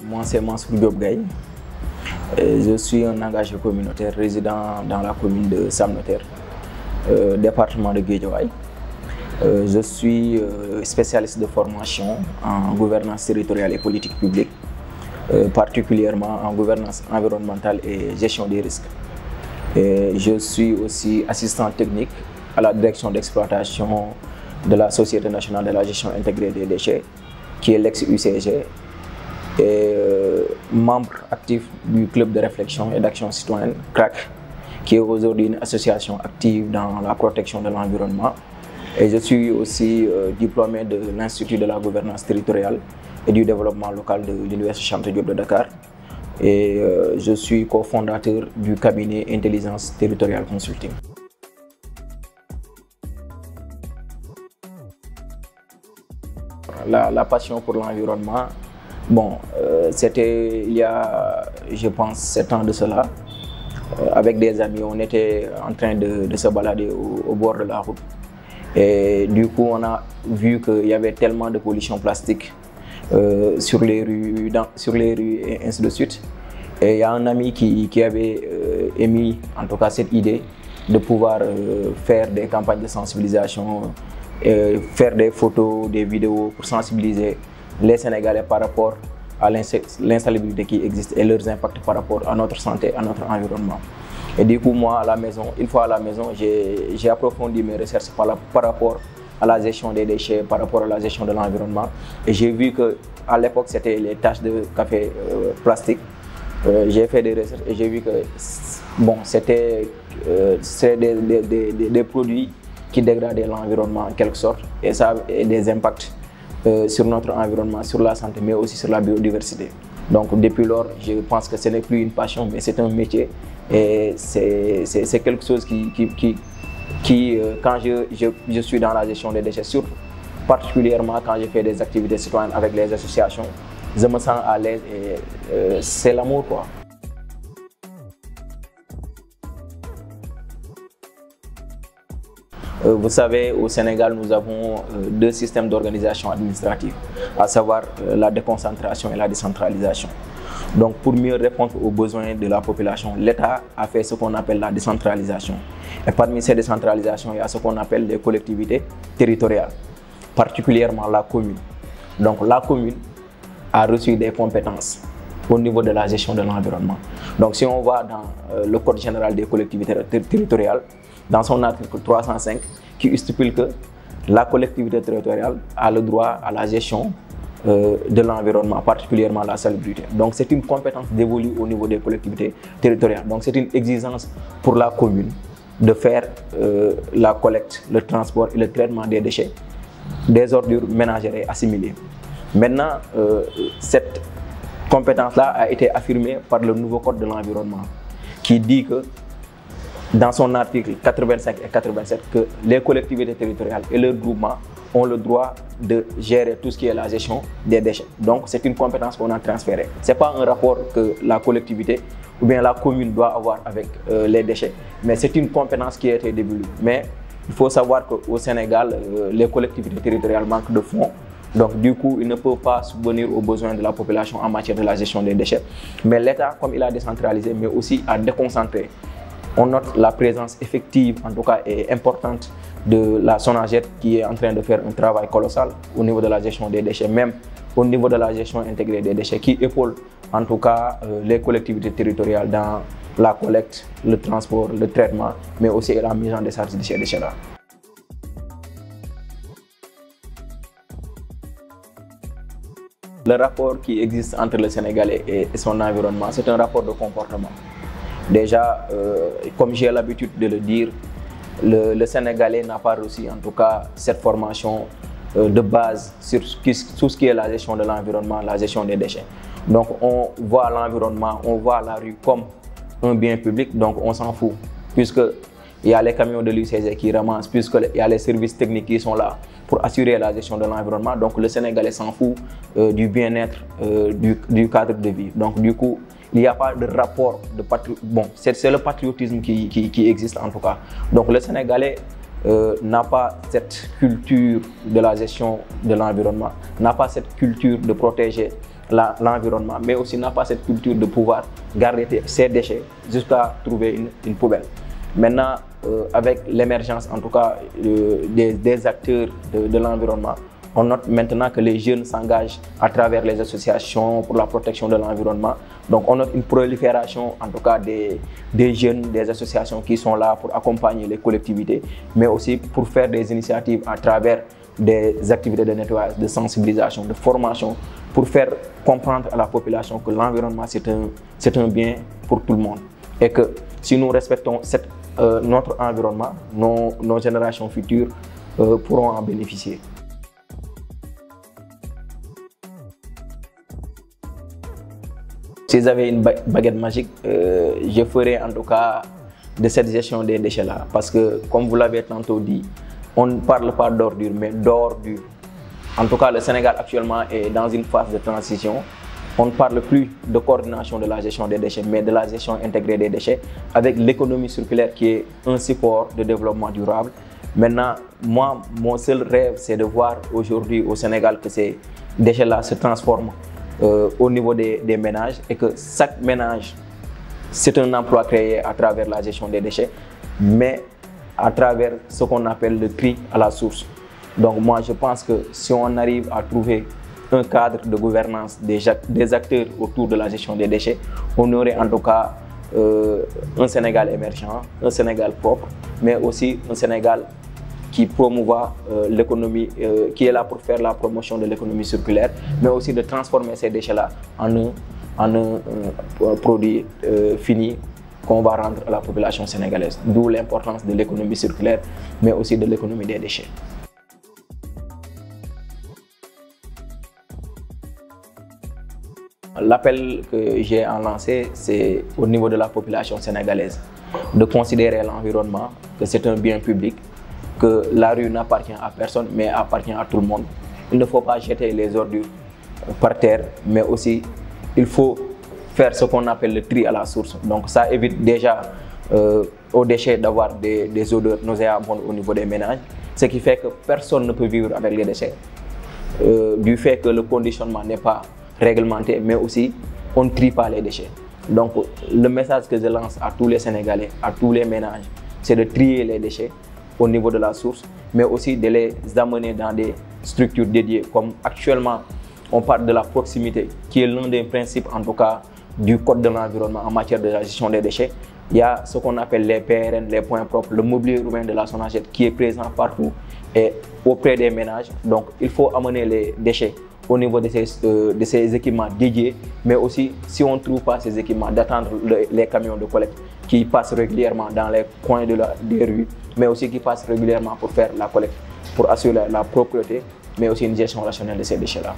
Moi, c'est Mansour Diop Gaye. Je suis un engagé communautaire résident dans la commune de Sam Notaire, département de Guédiawaye. Je suis spécialiste de formation en gouvernance territoriale et politique publique, particulièrement en gouvernance environnementale et gestion des risques. Et je suis aussi assistant technique à la direction d'exploitation de la Société nationale de la gestion intégrée des déchets, qui est l'ex-UCG, et membre actif du club de réflexion et d'action citoyenne CRAC, qui est aujourd'hui une association active dans la protection de l'environnement. Et je suis aussi diplômé de l'Institut de la gouvernance territoriale et du développement local de l'Université Cheikh Anta Diop de Dakar. Et je suis cofondateur du cabinet Intelligence Territoriale Consulting. La passion pour l'environnement, bon, c'était il y a, je pense, 7 ans de cela. Avec des amis, on était en train de se balader au bord de la route. Et du coup, on a vu qu'il y avait tellement de pollution plastique sur les rues et ainsi de suite. Et il y a un ami qui avait émis, en tout cas, cette idée de pouvoir faire des campagnes de sensibilisation, faire des photos, des vidéos pour sensibiliser les Sénégalais par rapport à l'insalubrité qui existe et leurs impacts par rapport à notre santé, à notre environnement. Et du coup, moi, à la maison, une fois à la maison, j'ai approfondi mes recherches par rapport à la gestion des déchets, par rapport à la gestion de l'environnement. Et j'ai vu qu'à l'époque, c'était les taches de café plastique. J'ai fait des recherches et j'ai vu que bon, c'était des produits qui dégradaient l'environnement en quelque sorte. Et ça a des impacts sur notre environnement, sur la santé, mais aussi sur la biodiversité. Donc depuis lors, je pense que ce n'est plus une passion, mais c'est un métier. Et c'est quelque chose qui quand je suis dans la gestion des déchets, surtout particulièrement quand je fais des activités citoyennes avec les associations, je me sens à l'aise et c'est l'amour, quoi. Vous savez, au Sénégal, nous avons deux systèmes d'organisation administrative, à savoir la déconcentration et la décentralisation. Donc, pour mieux répondre aux besoins de la population, l'État a fait ce qu'on appelle la décentralisation. Et parmi ces décentralisations, il y a ce qu'on appelle les collectivités territoriales, particulièrement la commune. Donc, la commune a reçu des compétences au niveau de la gestion de l'environnement. Donc, si on va dans le Code général des collectivités territoriales, dans son article 305, qui stipule que la collectivité territoriale a le droit à la gestion de l'environnement, particulièrement la salubrité. Donc c'est une compétence dévolue au niveau des collectivités territoriales. Donc c'est une exigence pour la commune de faire la collecte, le transport et le traitement des déchets, des ordures ménagères et assimilées. Maintenant, cette compétence-là a été affirmée par le nouveau Code de l'environnement, qui dit que dans son article 85 et 87, que les collectivités territoriales et leurs groupements ont le droit de gérer tout ce qui est la gestion des déchets. Donc c'est une compétence qu'on a transférée. Ce n'est pas un rapport que la collectivité ou bien la commune doit avoir avec les déchets, mais c'est une compétence qui a été dévolue. Mais il faut savoir qu'au Sénégal, les collectivités territoriales manquent de fonds. Donc du coup, ils ne peuvent pas subvenir aux besoins de la population en matière de la gestion des déchets. Mais l'État, comme il a décentralisé, mais aussi a déconcentré, on note la présence effective, en tout cas et importante, de la SONAGED qui est en train de faire un travail colossal au niveau de la gestion des déchets, même au niveau de la gestion intégrée des déchets, qui épaule en tout cas les collectivités territoriales dans la collecte, le transport, le traitement, mais aussi la mise en décharge de ces déchets-là. Le rapport qui existe entre le Sénégalais et son environnement, c'est un rapport de comportement. Déjà, comme j'ai l'habitude de le dire, le Sénégalais n'a pas reçu en tout cas cette formation de base sur tout ce qui est la gestion de l'environnement, la gestion des déchets. Donc on voit l'environnement, on voit la rue comme un bien public, donc on s'en fout. Puisque il y a les camions de l'UCG qui ramassent, puisqu'il y a les services techniques qui sont là pour assurer la gestion de l'environnement. Donc le Sénégalais s'en fout du bien-être du cadre de vie. Donc du coup, il n'y a pas de rapport de patriotisme. Bon, c'est le patriotisme qui existe en tout cas. Donc le Sénégalais n'a pas cette culture de la gestion de l'environnement, n'a pas cette culture de protéger l'environnement, mais aussi n'a pas cette culture de pouvoir garder ses déchets jusqu'à trouver une poubelle. Maintenant, avec l'émergence en tout cas des acteurs de l'environnement, on note maintenant que les jeunes s'engagent à travers les associations pour la protection de l'environnement. Donc on note une prolifération en tout cas des jeunes, des associations qui sont là pour accompagner les collectivités, mais aussi pour faire des initiatives à travers des activités de nettoyage, de sensibilisation, de formation, pour faire comprendre à la population que l'environnement c'est un bien pour tout le monde. Et que si nous respectons notre environnement, nos générations futures pourront en bénéficier. Si j'avais une baguette magique, je ferais en tout cas de cette gestion des déchets-là. Parce que, comme vous l'avez tantôt dit, on ne parle pas d'ordure, mais d'ordure. En tout cas, le Sénégal actuellement est dans une phase de transition. On ne parle plus de coordination de la gestion des déchets, mais de la gestion intégrée des déchets, avec l'économie circulaire qui est un support de développement durable. Maintenant, moi, mon seul rêve, c'est de voir aujourd'hui au Sénégal que ces déchets-là se transforment au niveau des ménages et que chaque ménage, c'est un emploi créé à travers la gestion des déchets, mais à travers ce qu'on appelle le tri à la source. Donc moi, je pense que si on arrive à trouver un cadre de gouvernance des acteurs autour de la gestion des déchets, on aurait en tout cas un Sénégal émergent, un Sénégal propre, mais aussi un Sénégal qui promouvoit l'économie, qui est là pour faire la promotion de l'économie circulaire, mais aussi de transformer ces déchets-là en un produit fini qu'on va rendre à la population sénégalaise. D'où l'importance de l'économie circulaire, mais aussi de l'économie des déchets. L'appel que j'ai en lancé, c'est au niveau de la population sénégalaise, de considérer l'environnement, que c'est un bien public, que la rue n'appartient à personne, mais appartient à tout le monde. Il ne faut pas jeter les ordures par terre, mais aussi il faut faire ce qu'on appelle le tri à la source. Donc ça évite déjà aux déchets d'avoir des odeurs nauséabondes au niveau des ménages, ce qui fait que personne ne peut vivre avec les déchets, du fait que le conditionnement n'est pas réglementé, mais aussi on ne trie pas les déchets. Donc le message que je lance à tous les Sénégalais, à tous les ménages, c'est de trier les déchets au niveau de la source, mais aussi de les amener dans des structures dédiées, comme actuellement on parle de la proximité, qui est l'un des principes en tout cas du code de l'environnement en matière de la gestion des déchets. Il y a ce qu'on appelle les PRN, les points propres, le mobilier urbain de la SONAGED qui est présent partout et auprès des ménages. Donc il faut amener les déchets au niveau de ces équipements dédiés, mais aussi si on ne trouve pas ces équipements, d'attendre les camions de collecte qui passent régulièrement dans les coins des rues, mais aussi qui passent régulièrement pour faire la collecte, pour assurer la propreté, mais aussi une gestion rationnelle de ces déchets-là.